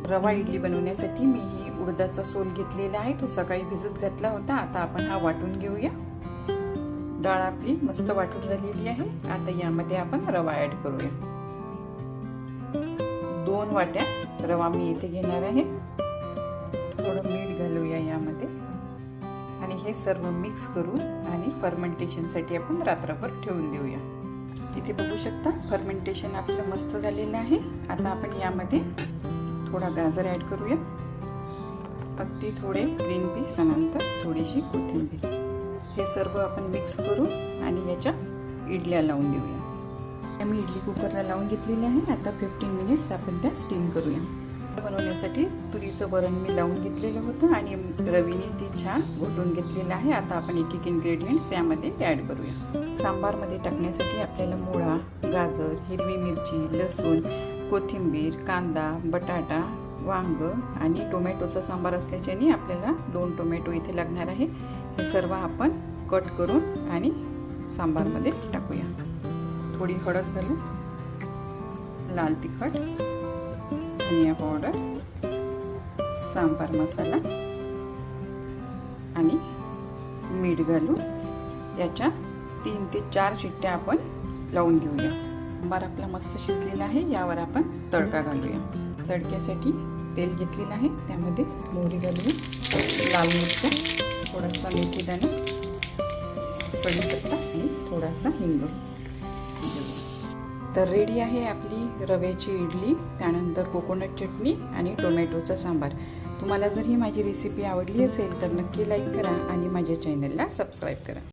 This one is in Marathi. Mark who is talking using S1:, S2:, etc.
S1: रवा इडली बनवण्यासाठी मी ही उडदाचा सोल घेतलेला आहे, तो सकाळी भिजत घातला होता। आता आपण हा वाटून घेऊया। डाळ आपली मस्त वाटून झालेली आहे। आता यामध्ये आपण रवा ऍड करूया। 2 वाट्या रवा मी इथे घेणार आहे। थोडं मीठ घालूया यामध्ये आणि हे सर्व मिक्स करू आणि फर्मेंटेशन साठी आपण रात्रभर ठेवून देऊया। इथे बघू शकता फर्मेंटेशन आपलं मस्त झालेलं आहे। आता आपण यामध्ये थोडा गाजर ऍड करूया, अगदी थोडे ग्रीन पीस, नंतर थोडीशी कोथिंबीर। हे सर्व आपण मिक्स करू आणि याच्या इडल्या लावून देऊया। मी इडली कुकरला लावून घेतलेली आहे। आता 15 मिनिट्स आपण त्या स्टीम करूया। बनवण्यासाठी तुरीचं वरण मी लावून घेतलेलं होतं आणि रवीने ती छान घोटून घेतलेलं आहे। आता आपण एक एक इन्ग्रेडियंट्स यामध्ये ऍड करूया। सांबारमध्ये टाकण्यासाठी आपल्याला मुळा, गाजर, हिरवी मिरची, लसूण, कोथिंबीर, कांदा, बटाटा, वांग आणि टोमॅटोचा सांबार असल्याच्याने आपल्याला 2 टोमॅटो इथे लागणार आहे। हे सर्व आपण कट करून आणि सांबारमध्ये टाकूया। थोडी हळद घालू, लाल तिखट, धनिया पावडर, सांबार मसाला आणि मीठ घालू। याच्या 3 ते 4 शिट्ट्या आपण लावून घेऊया। सांबार आपला मस्त शिजलेला आहे। यावर आपण तडका घालूया। तडक्यासाठी तेल घेतलेलं आहे, त्यामध्ये मोहरी घालूया, लाल मिरच्या, थोडासा मेथी दाणा, कढीपत्ता आणि थोडासा हिंग। तर रेडी आहे आपली रव्याची इडली, त्यानंतर कोकोनट चटणी आणि टोमॅटोचा सांबार। तुम्हाला जर ही माझी रेसिपी आवडली असेल तर नक्की लाईक करा आणि माझ्या चॅनलला सबस्क्राईब करा।